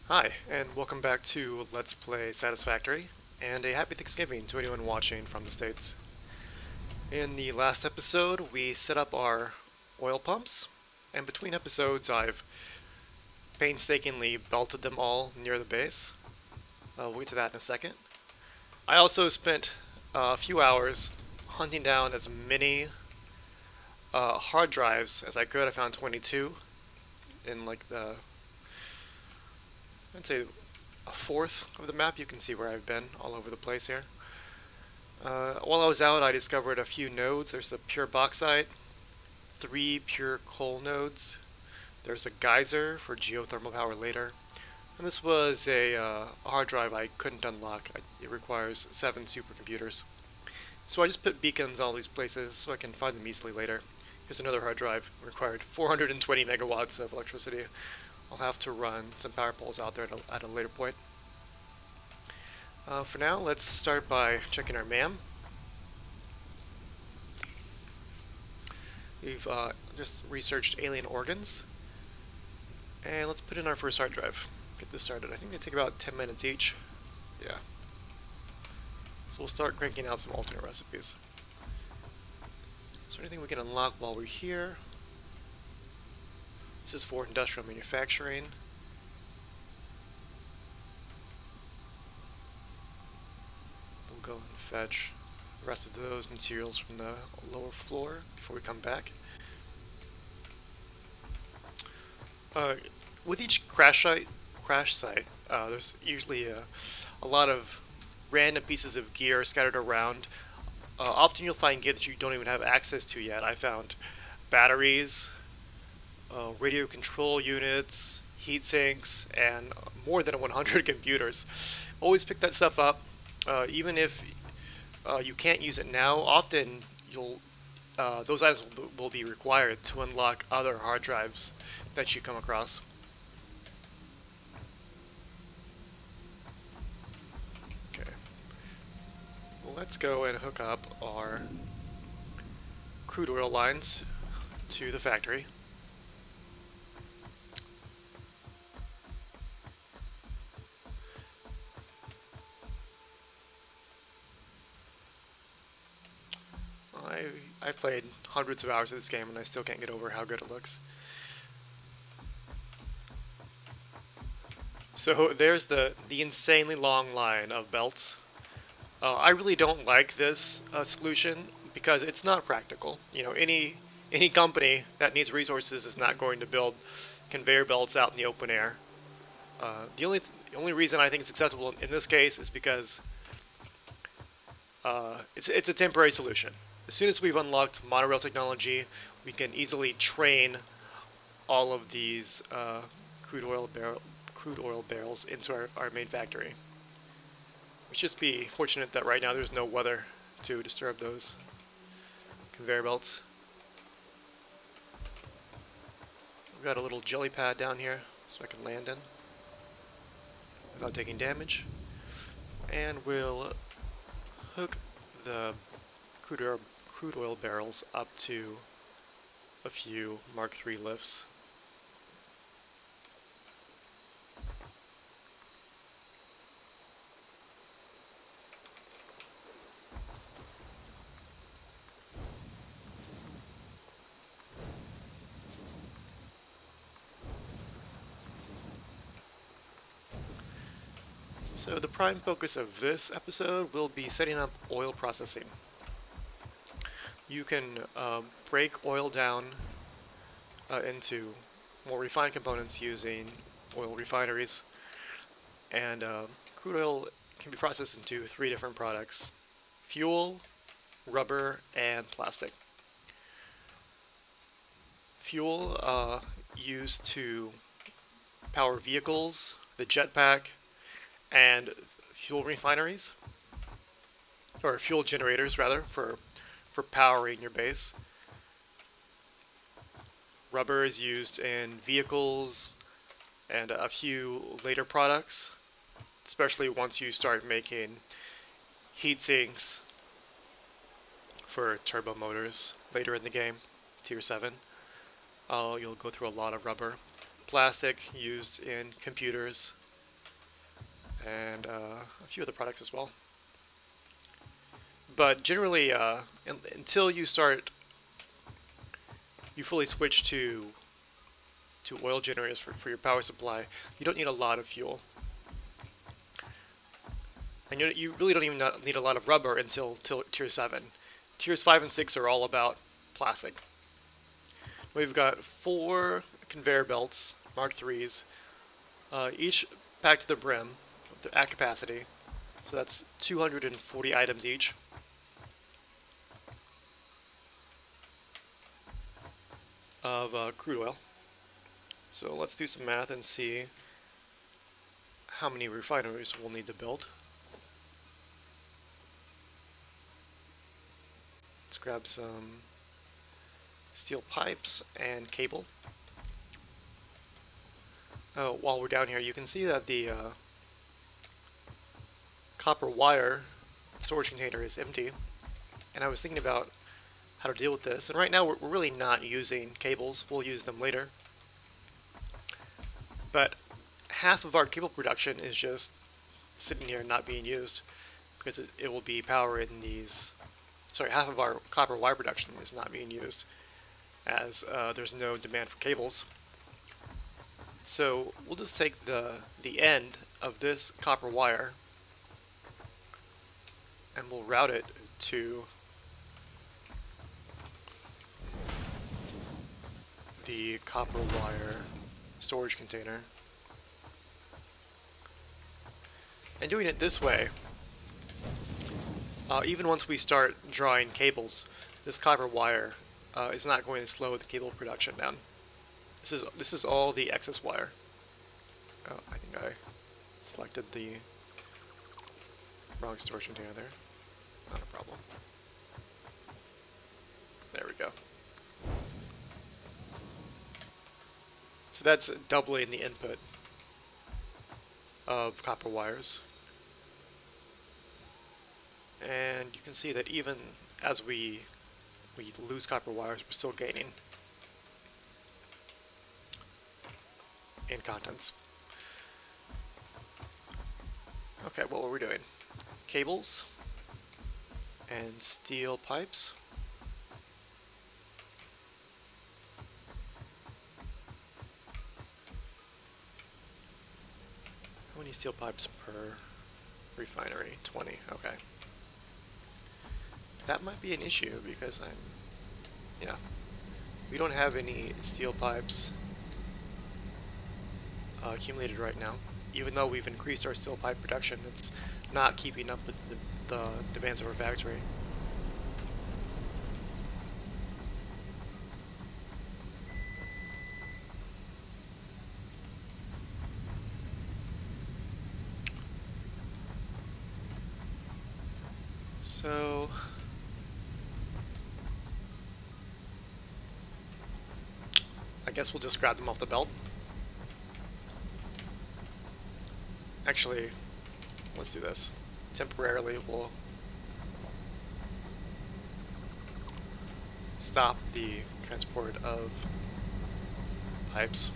Hi, and welcome back to Let's Play Satisfactory, and a happy Thanksgiving to anyone watching from the States. In the last episode, we set up our oil pumps, and between episodes, I've painstakingly belted them all near the base. We'll get to that in a second. I also spent a few hours hunting down as many hard drives as I could. I found 22 in like I'd say a fourth of the map. You can see where I've been all over the place here. While I was out, I discovered a few nodes. There's a pure bauxite, 3 pure coal nodes. There's a geyser for geothermal power later. And this was a hard drive I couldn't unlock. It requires 7 supercomputers. So I just put beacons in all these places so I can find them easily later. Here's another hard drive. It required 420 megawatts of electricity. I'll have to run some power poles out there at a later point. For now, let's start by checking our MAM. We've just researched alien organs. And let's put in our first hard drive. Get this started. I think they take about 10 minutes each. Yeah. So we'll start cranking out some alternate recipes. Is there anything we can unlock while we're here? This is for industrial manufacturing. We'll go and fetch the rest of those materials from the lower floor before we come back. With each crash site, there's usually a lot of random pieces of gear scattered around. Often you'll find gear that you don't even have access to yet. I found batteries, radio control units, heat sinks, and more than 100 computers. Always pick that stuff up, even if you can't use it now. Often those items will be required to unlock other hard drives that you come across. Okay. Well, let's go and hook up our crude oil lines to the factory. I played hundreds of hours of this game and I still can't get over how good it looks. So there's the insanely long line of belts. I really don't like this solution because it's not practical. You know, any company that needs resources is not going to build conveyor belts out in the open air. The only reason I think it's acceptable in this case is because it's a temporary solution. As soon as we've unlocked monorail technology, we can easily train all of these crude oil barrels into our main factory. We should just be fortunate that right now there's no weather to disturb those conveyor belts. We've got a little jelly pad down here so I can land in without taking damage. And we'll hook the crude oil barrels up to a few Mark III lifts. So the prime focus of this episode will be setting up oil processing. You can break oil down into more refined components using oil refineries, and crude oil can be processed into 3 different products: fuel, rubber, and plastic. Fuel used to power vehicles, the jetpack, and fuel refineries, or fuel generators rather, for powering your base. Rubber is used in vehicles and a few later products, especially once you start making heat sinks for turbo motors later in the game, tier 7. You'll go through a lot of rubber. Plastic used in computers and a few other products as well. But generally, until you fully switch to oil generators for your power supply, you don't need a lot of fuel. And you really don't even need a lot of rubber until Tier 7. Tiers 5 and 6 are all about plastic. We've got 4 conveyor belts, Mark IIIs, each packed to the brim at capacity. So that's 240 items each. Of crude oil. So let's do some math and see how many refineries we'll need to build. Let's grab some steel pipes and cable. Oh, while we're down here, you can see that the copper wire storage container is empty, and I was thinking about how to deal with this. And right now we're really not using cables. We'll use them later. But half of our cable production is just sitting here not being used because it will be powering these. Sorry, half of our copper wire production is not being used as there's no demand for cables. So we'll just take the end of this copper wire and we'll route it to the copper wire storage container. And doing it this way, even once we start drawing cables, this copper wire is not going to slow the cable production down. This is all the excess wire. Oh, I think I selected the wrong storage container there. Not a problem. There we go. So that's doubling the input of copper wires. And you can see that even as we lose copper wires, we're still gaining in contents. Okay, what were we doing? Cables and steel pipes. How many steel pipes per refinery? 20, okay. That might be an issue because we don't have any steel pipes accumulated right now. Even though we've increased our steel pipe production, it's not keeping up with the demands of our factory. So I guess we'll just grab them off the belt. Actually, let's do this. Temporarily, we'll stop the transport of pipes.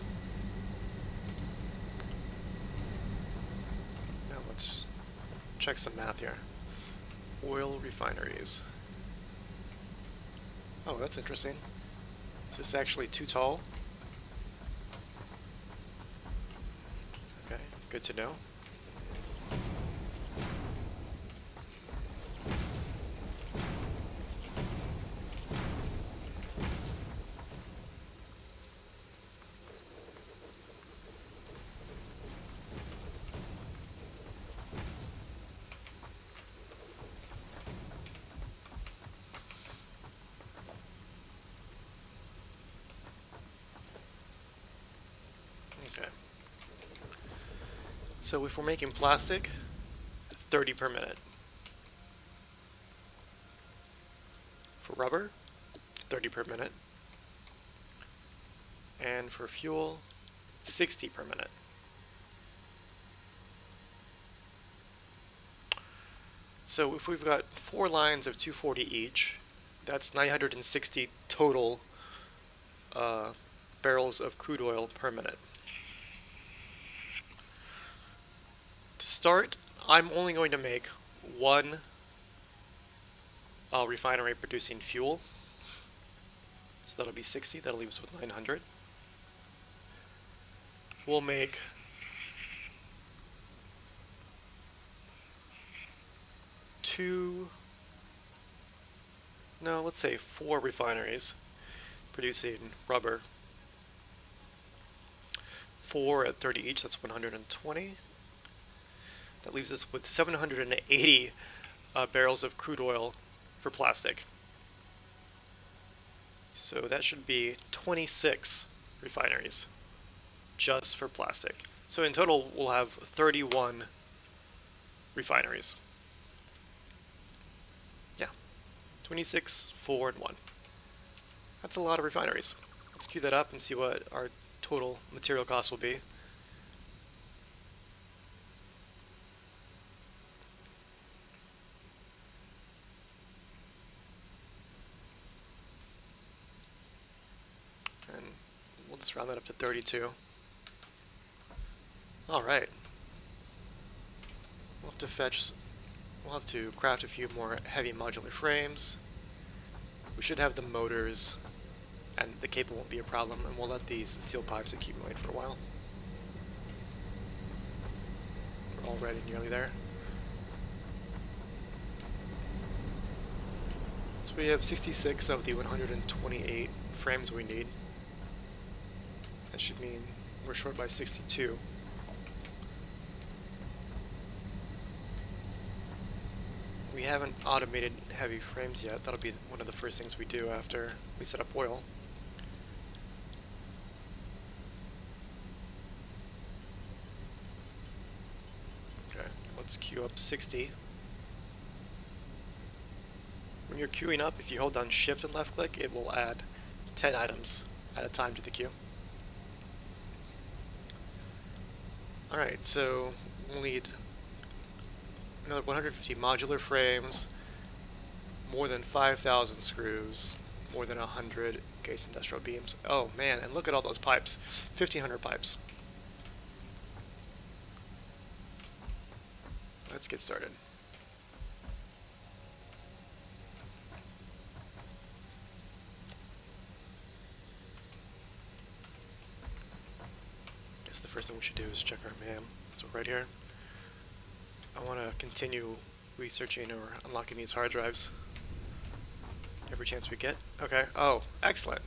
Now let's check some math here. Oil refineries. Oh, that's interesting. Is this actually too tall? Okay, good to know. Okay. So if we're making plastic, 30 per minute. For rubber, 30 per minute. And for fuel, 60 per minute. So if we've got 4 lines of 240 each, that's 960 total barrels of crude oil per minute. start, I'm only going to make one refinery producing fuel. So that'll be 60, that'll leave us with 900. We'll make let's say 4 refineries producing rubber. 4 at 30 each, that's 120. That leaves us with 780 barrels of crude oil for plastic. So that should be 26 refineries just for plastic. So in total, we'll have 31 refineries. Yeah, 26, 4, and 1. That's a lot of refineries. Let's queue that up and see what our total material cost will be. And we'll just round that up to 32. Alright. We'll have to craft a few more heavy modular frames. We should have the motors, and the cable won't be a problem, and we'll let these steel pipes accumulate for a while. We're already nearly there. So we have 66 of the 128 frames we need. That should mean we're short by 62. We haven't automated heavy frames yet. That'll be one of the first things we do after we set up oil. Okay, let's queue up 60. When you're queuing up, if you hold down Shift and left click, it will add 10 items at a time to the queue. Alright, so we'll need another 150 modular frames, more than 5,000 screws, more than 100 case industrial beams. Oh man, and look at all those pipes. 1,500 pipes. Let's get started. Guess the first thing we should do is check our MAM. So right here. I want to continue researching or unlocking these hard drives every chance we get. Okay. Oh, excellent.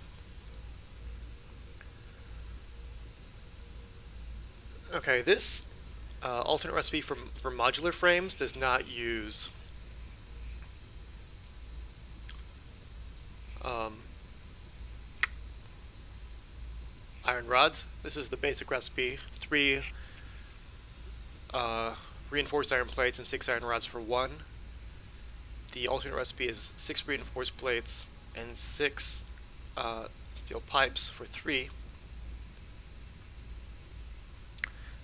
Okay, this alternate recipe for modular frames does not use iron rods. This is the basic recipe. 3 reinforced iron plates and 6 iron rods for 1. The alternate recipe is 6 reinforced plates and 6 steel pipes for 3.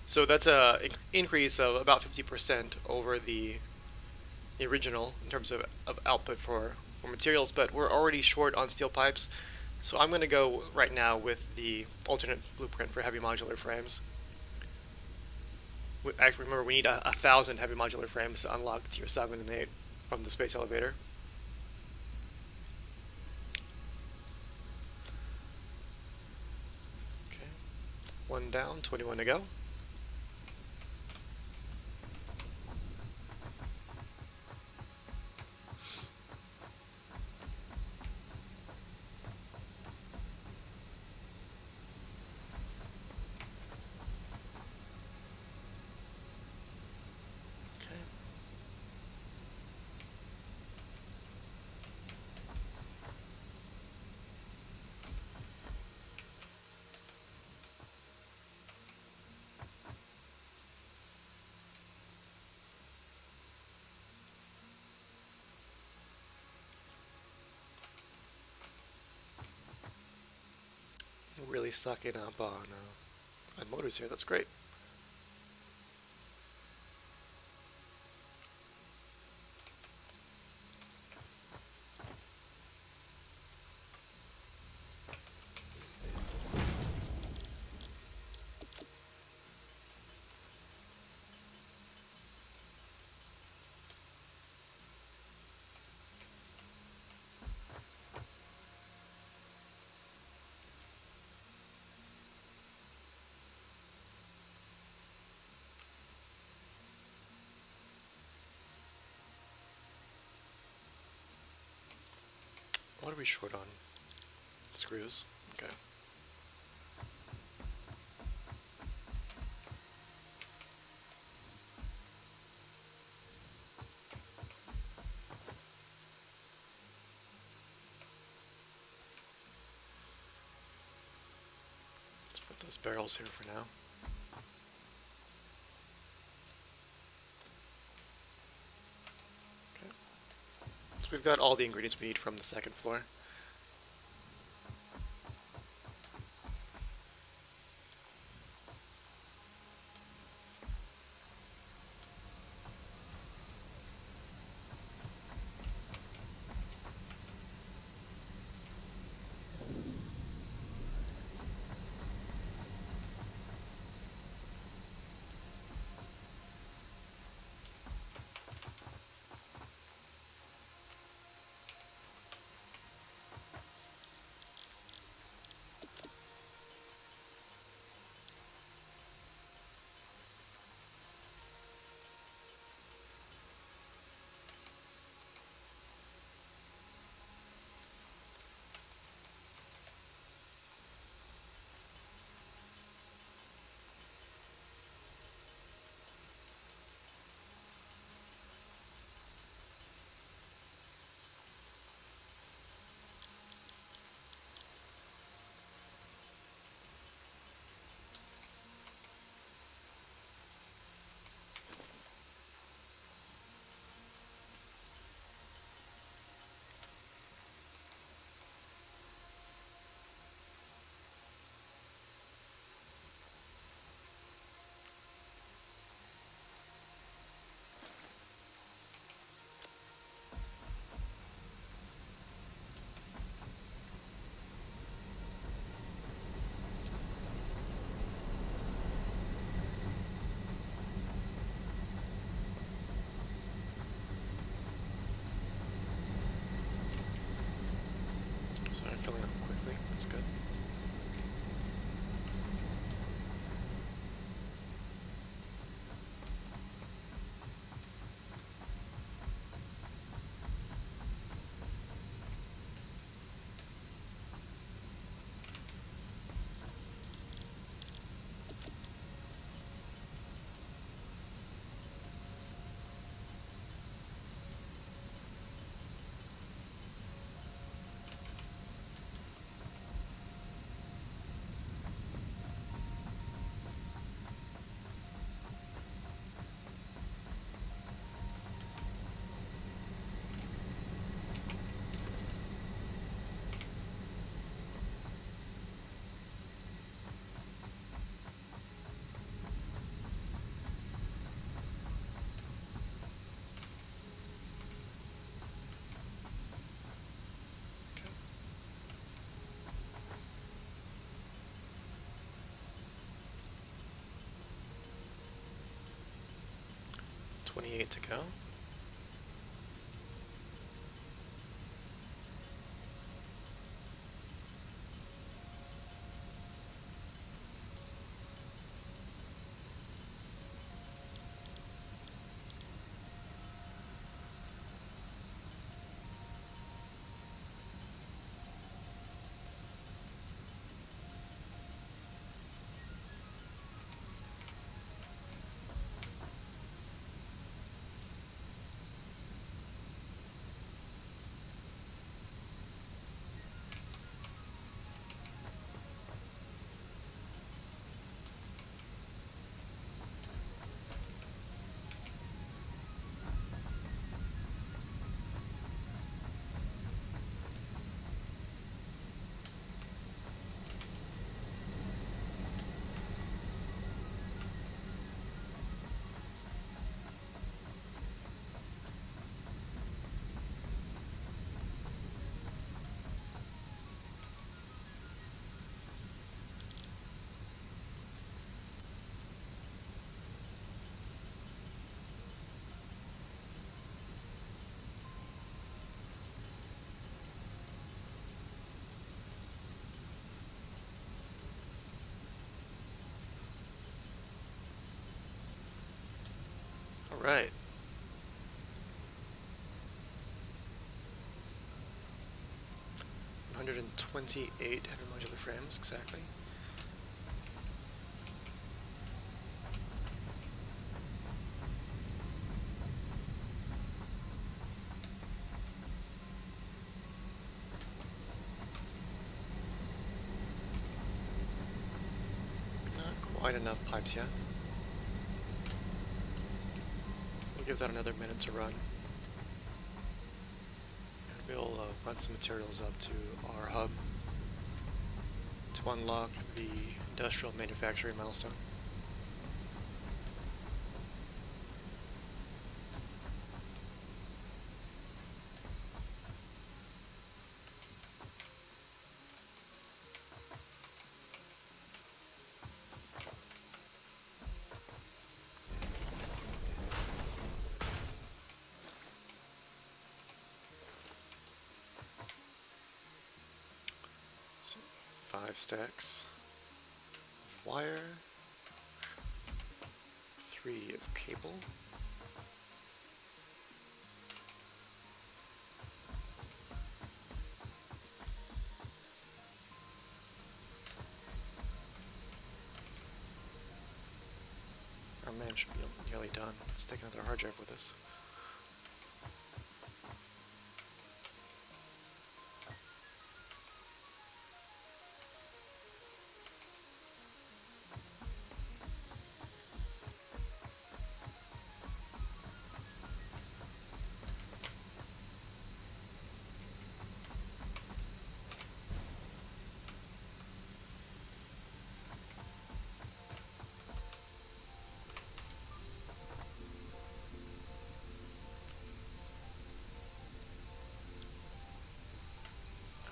So that's an increase of about 50% over the original in terms of output for materials, but we're already short on steel pipes. So I'm going to go right now with the alternate blueprint for heavy modular frames. Actually, remember, we need 1,000 heavy modular frames to unlock tier 7 and 8 from the space elevator. Okay, 1 down, 21 to go. Really sucking up on motors here. That's great. what are we short on? Screws. Okay. Let's put those barrels here for now. Okay. So we've got all the ingredients we need from the second floor. So I'm filling up quickly. That's good. Okay. 28 to go. All right. 28 heavy modular frames, exactly. Not quite enough pipes yet. We'll give that another minute to run. And we'll run some materials up to our hub to unlock the industrial manufacturing milestone. So 5 stacks of wire, 3 of cable, our man should be nearly done. Let's take another hard drive with us.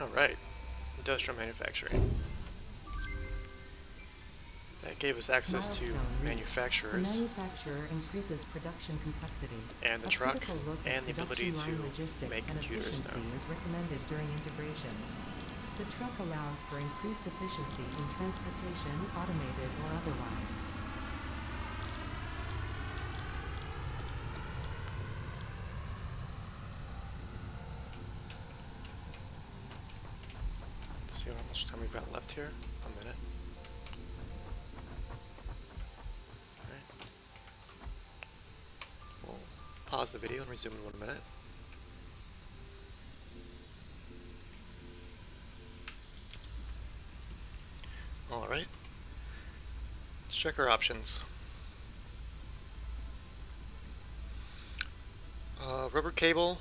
Alright, industrial manufacturing. That gave us access to manufacturers. The manufacturer increases production complexity. And the truck, and the ability to make computers now. Is recommended during integration. The truck allows for increased efficiency in transportation, automated or otherwise. Let's see how much time we've got left here. A minute. Alright. We'll pause the video and resume in 1 minute. Alright. Let's check our options. Rubber cable,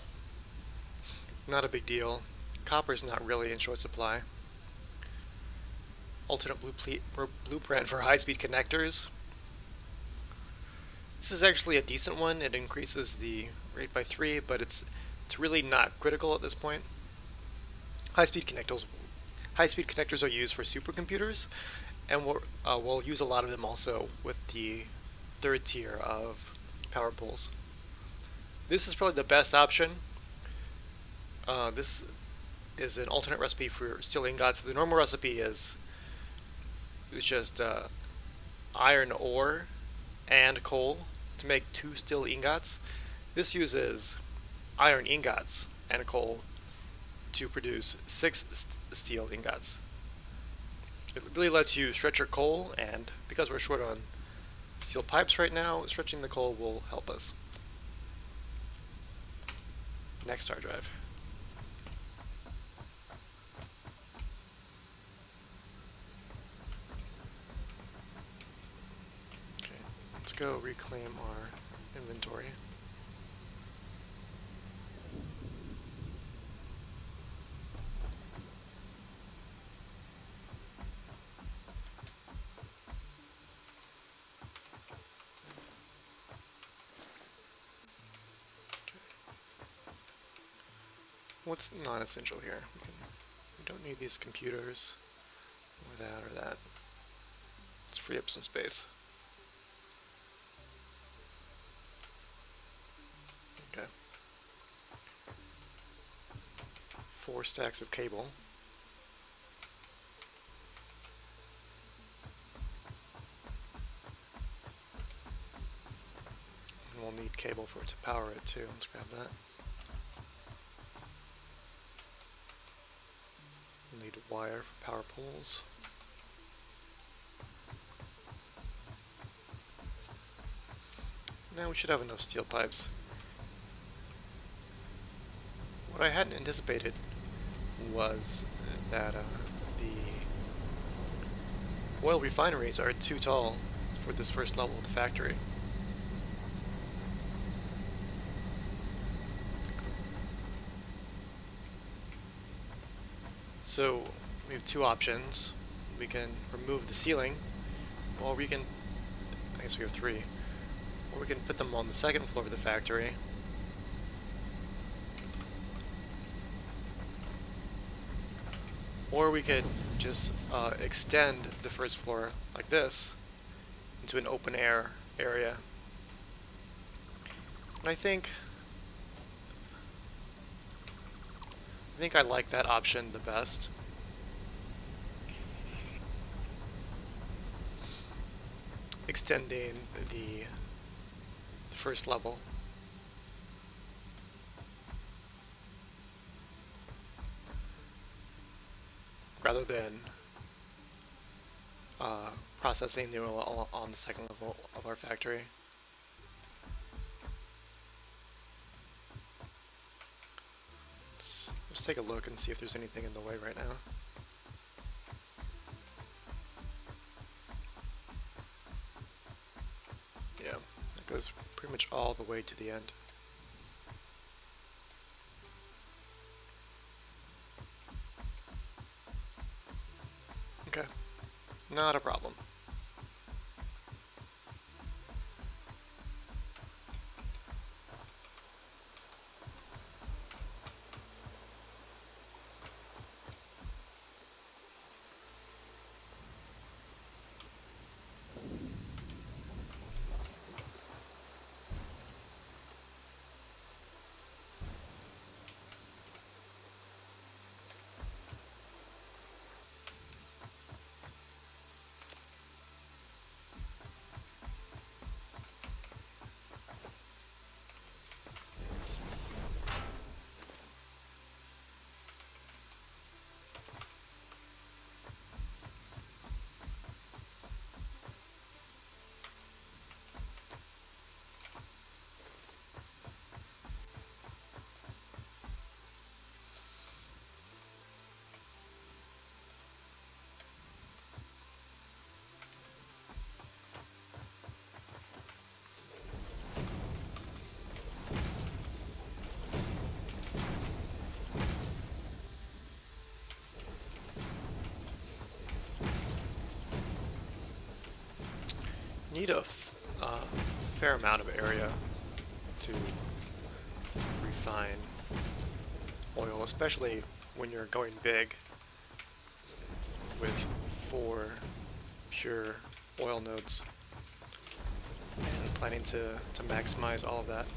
not a big deal. Copper's not really in short supply. Alternate blueprint for high-speed connectors. This is actually a decent one. It increases the rate by 3, but it's really not critical at this point. High-speed connectors are used for supercomputers, and we'll use a lot of them also with the 3rd tier of power pools. This is probably the best option. This is an alternate recipe for steel ingots. The normal recipe is just iron ore and coal to make 2 steel ingots. This uses iron ingots and coal to produce 6 steel ingots. It really lets you stretch your coal, and because we're short on steel pipes right now, stretching the coal will help us. Next hard drive. Okay, let's go reclaim our inventory. What's non-essential here? We don't need these computers, or that. Let's free up some space. Okay. 4 stacks of cable. And we'll need cable for it to power it too. Let's grab that. We'll need wire for power poles. Now we should have enough steel pipes. What I hadn't anticipated was that the oil refineries are too tall for this first level of the factory. So we have two options. We can remove the ceiling, or we can, I guess we have three, or we can put them on the second floor of the factory. Or we could just extend the first floor like this into an open air area. And I think I like that option the best. Extending the first level. Rather than processing the oil on the second level of our factory. Let's take a look and see if there's anything in the way right now. Yeah, it goes pretty much all the way to the end. Okay, not a problem. Need a fair amount of area to refine oil, especially when you're going big with 4 pure oil nodes and planning to maximize all of that.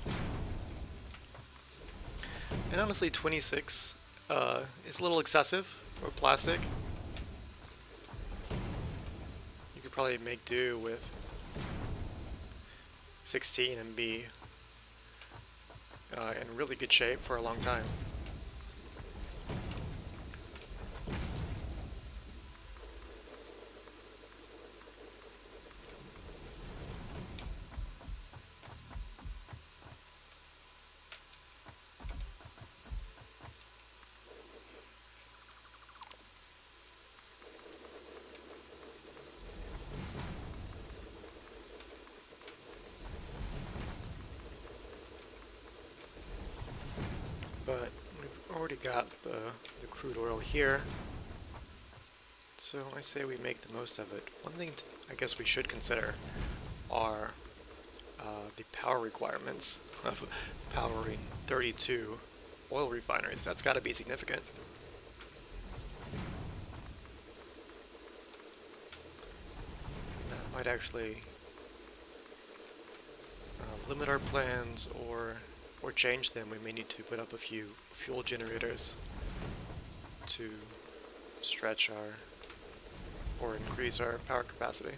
And honestly, 26 is a little excessive for plastic. You could probably make do with 16 and be in really good shape for a long time. But we've already got the crude oil here, so I say we make the most of it. One thing I guess we should consider are the power requirements of powering 32 oil refineries. That's got to be significant. That might actually limit our plans or change them. We may need to put up a few fuel generators to stretch our or increase our power capacity.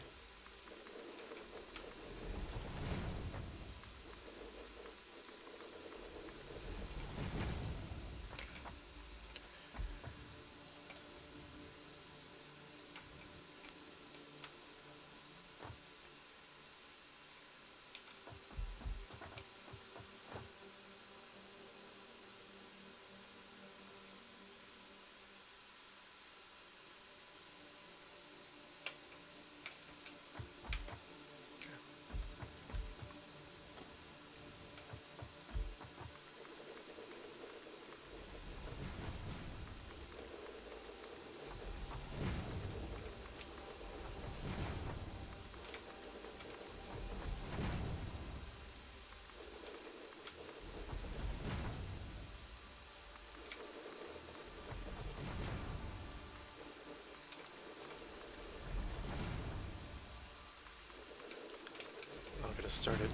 I'll get us started.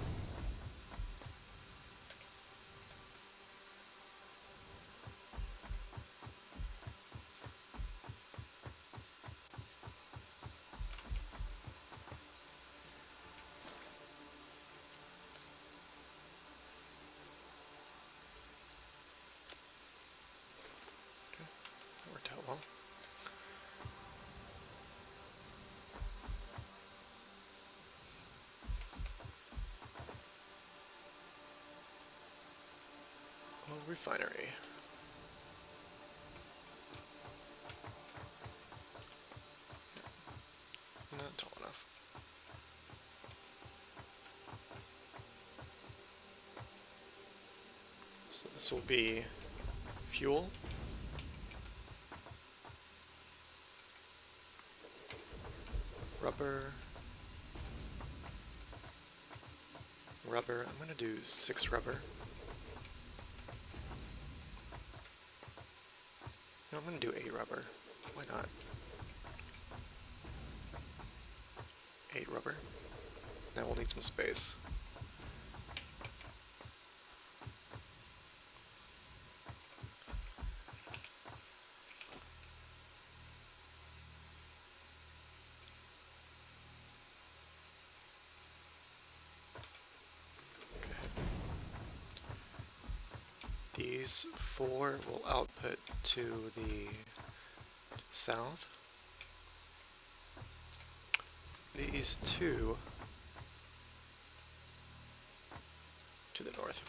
Okay, that worked out well. Well, refinery. Not tall enough. So this will be fuel. Rubber. Rubber. I'm going to do 6 rubber. No, I'm going to do 8 rubber. Why not? 8 rubber. Now we'll need some space. These 4 will output to the south. These 2 to the north.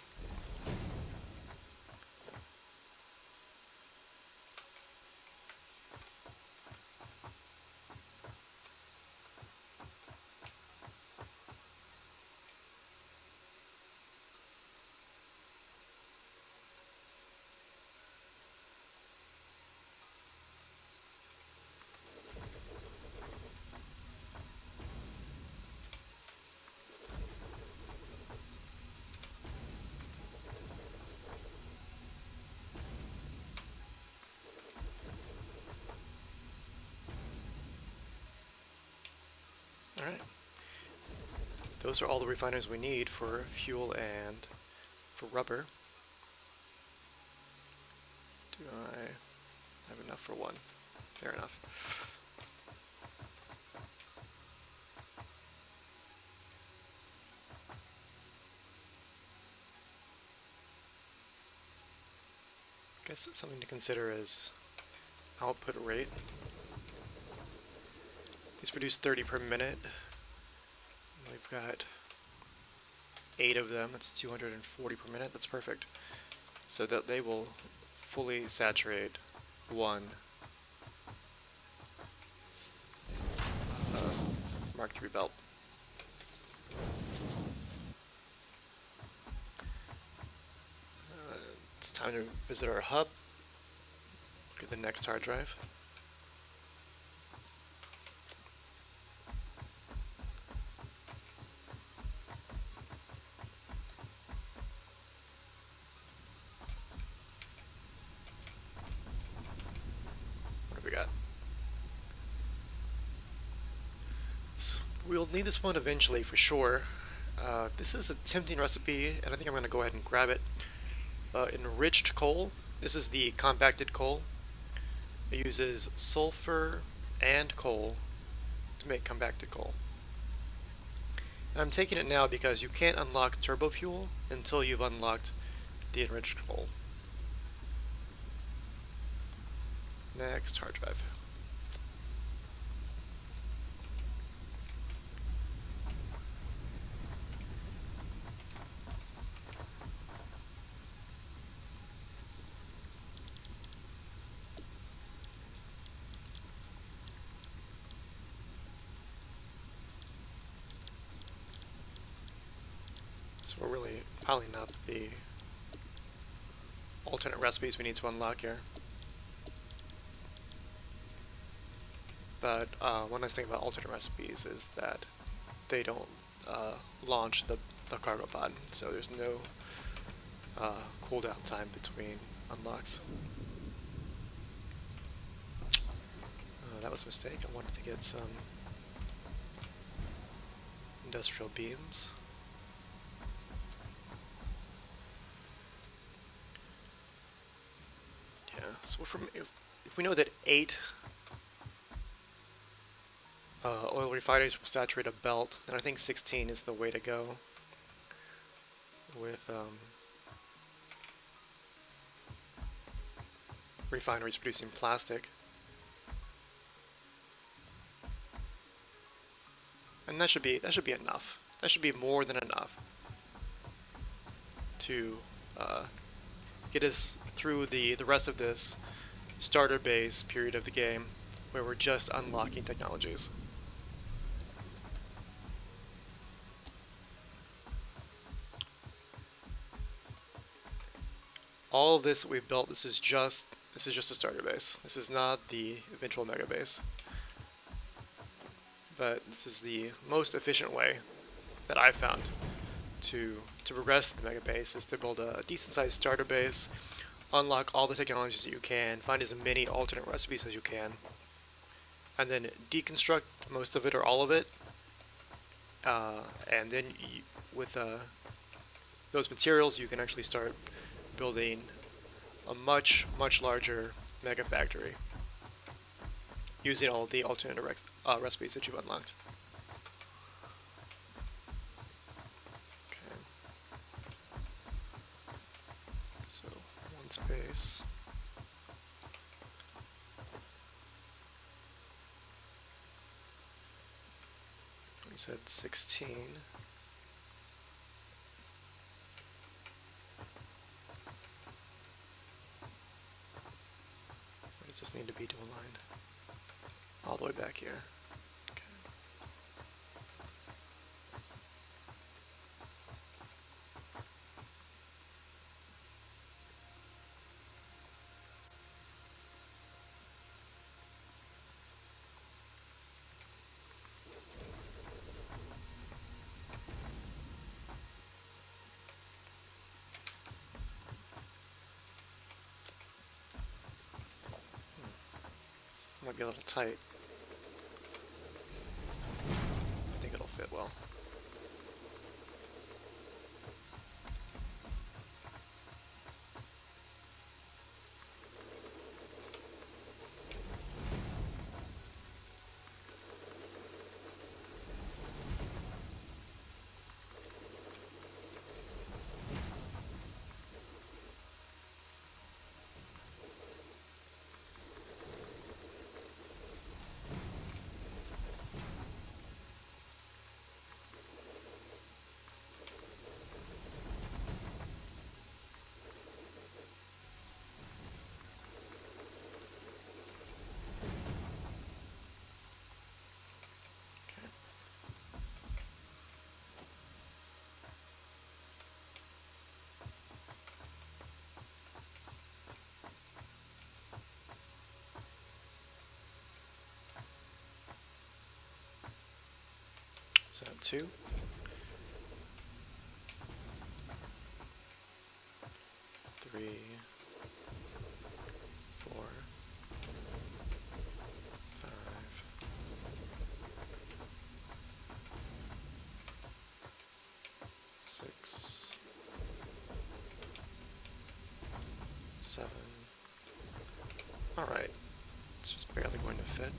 Alright. Those are all the refiners we need for fuel and for rubber. Do I have enough for 1? Fair enough. I guess something to consider is output rate. These produce 30 per minute. We've got 8 of them. That's 240 per minute. That's perfect. So that they will fully saturate 1 Mark III belt. It's time to visit our hub. Look at the next hard drive. We'll need this one eventually for sure. This is a tempting recipe, and I think I'm going to go ahead and grab it. Enriched coal. This is the compacted coal. It uses sulfur and coal to make compacted coal. And I'm taking it now because you can't unlock turbo fuel until you've unlocked the enriched coal. Next hard drive. So we're really piling up the alternate recipes we need to unlock here. But one nice thing about alternate recipes is that they don't launch the cargo pod, so there's no cooldown time between unlocks. That was a mistake. I wanted to get some industrial beams. So if we know that 8 oil refineries will saturate a belt, then I think 16 is the way to go with refineries producing plastic. And that should be enough. That should be more than enough to get us through the rest of this starter base period of the game, where we're just unlocking technologies. All of this that we've built, this is just a starter base. This is not the eventual mega base. But this is the most efficient way that I've found to progress the mega base, is to build a decent sized starter base, unlock all the technologies that you can, find as many alternate recipes as you can, and then deconstruct most of it or all of it, and then with those materials you can actually start building a much larger mega factory using all the alternate recipes that you've unlocked. Okay. So, one space. We said 16. Where does this need to be to align? All the way back here. Okay. This might be a little tight. I think it'll fit well. So 2. 3, 4, 5, 6, 7. Alright, it's just barely going to fit.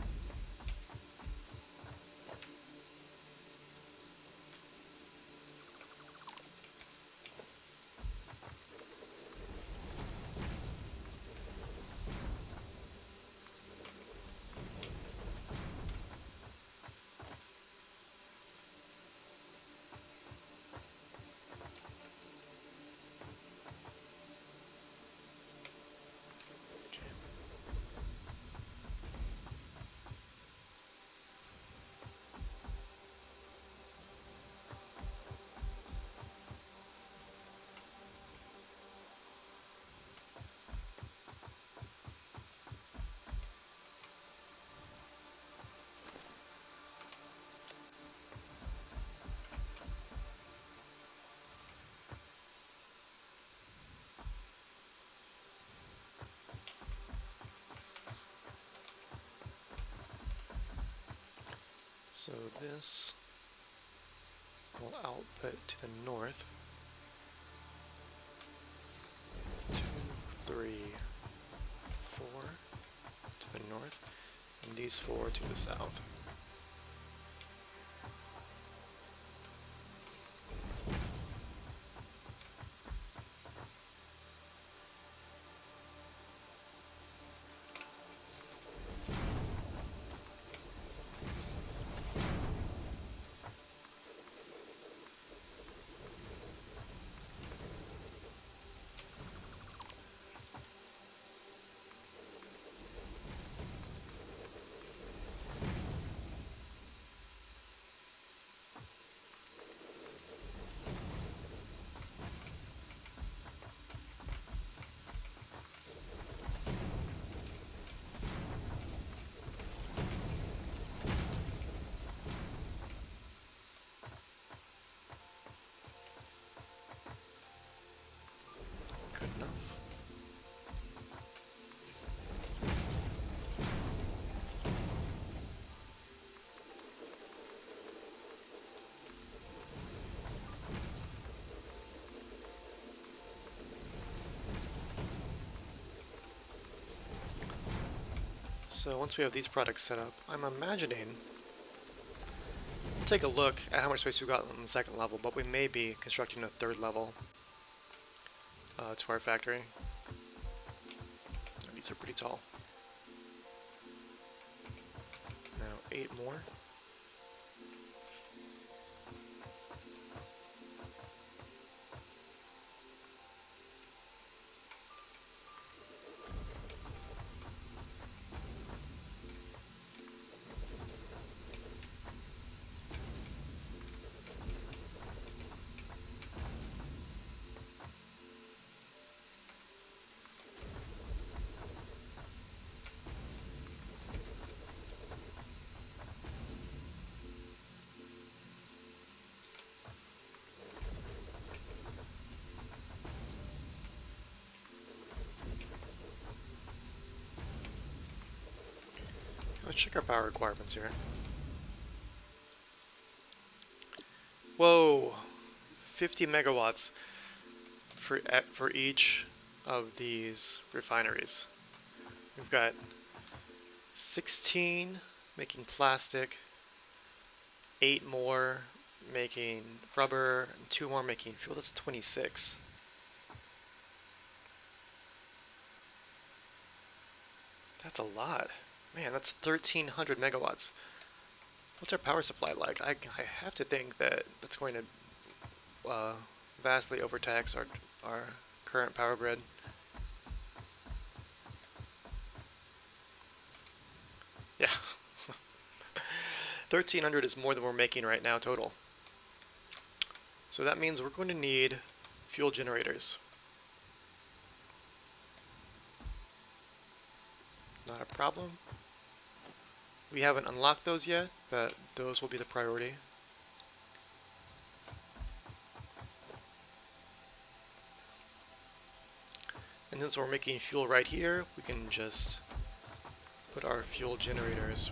So this will output to the north. 2, 3, to the north, and these 4 to the south. Good enough. So once we have these products set up, I'm imagining, take a look at how much space we've got on the second level, but we may be constructing a third level to our factory. These are pretty tall. Now 8 more. Let's check our power requirements here. Whoa, 50 megawatts for each of these refineries. We've got 16 making plastic, 8 more making rubber, and 2 more making fuel. That's 26. That's a lot. Man, that's 1,300 megawatts. What's our power supply like? I have to think that that's going to vastly overtax our current power grid. Yeah. 1,300 is more than we're making right now total. So that means we're going to need fuel generators. Not a problem. We haven't unlocked those yet, but those will be the priority. And since we're making fuel right here, we can just put our fuel generators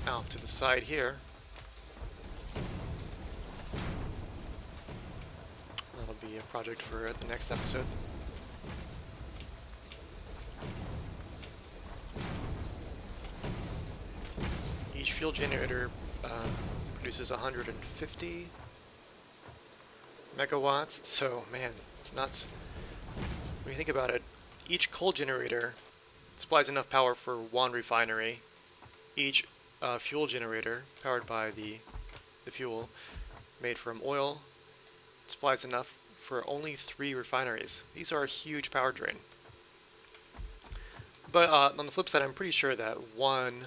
out to the side here. That'll be a project for the next episode. Each fuel generator produces 150 megawatts, so man, it's nuts. When you think about it, each coal generator supplies enough power for 1 refinery. Each fuel generator, powered by the fuel made from oil, supplies enough for only 3 refineries. These are a huge power drain. But on the flip side, I'm pretty sure that 1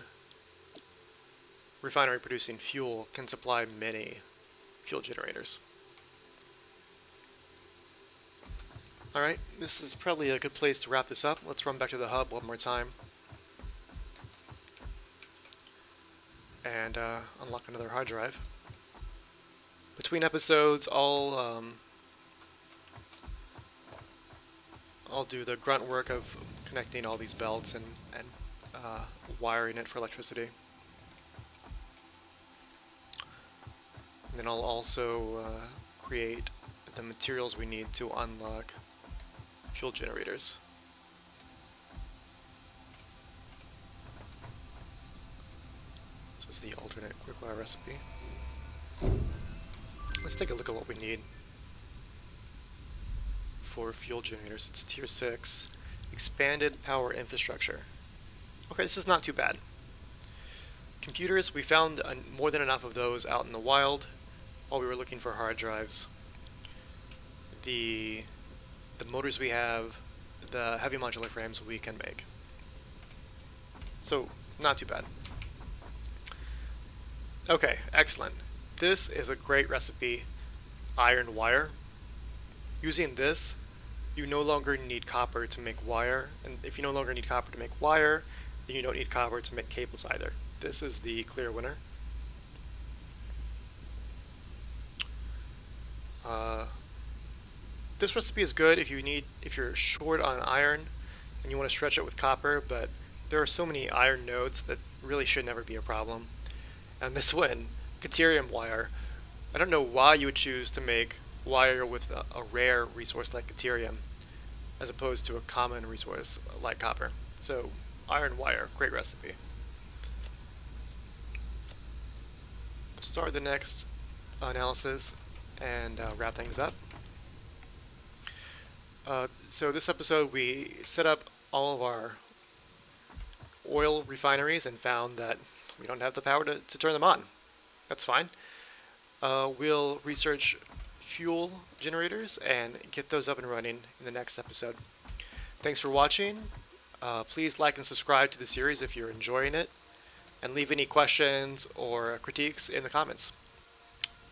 refinery producing fuel can supply many fuel generators. Alright, this is probably a good place to wrap this up. Let's run back to the hub one more time. And unlock another hard drive. Between episodes, I'll do the grunt work of connecting all these belts and wiring it for electricity. And then I'll also create the materials we need to unlock fuel generators. Here's the alternate quickwire recipe. Let's take a look at what we need for fuel generators. It's tier 6. Expanded power infrastructure. Okay, this is not too bad. Computers, we found more than enough of those out in the wild while we were looking for hard drives. The motors we have, the heavy modular frames we can make. So, not too bad. Okay, excellent. This is a great recipe, iron wire. Using this, you no longer need copper to make wire, and if you no longer need copper to make wire, then you don't need copper to make cables either. This is the clear winner. This recipe is good if you're short on iron and you want to stretch it with copper, but there are so many iron nodes that really should never be a problem. And this one, Caterium wire, I don't know why you would choose to make wire with a rare resource like Caterium as opposed to a common resource like copper. So iron wire, great recipe. We'll start the next analysis and wrap things up. So this episode we set up all of our oil refineries and found that we don't have the power to turn them on. That's fine. We'll research fuel generators and get those up and running in the next episode. Thanks for watching. Please like and subscribe to the series if you're enjoying it, and leave any questions or critiques in the comments.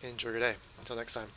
Enjoy your day. Until next time.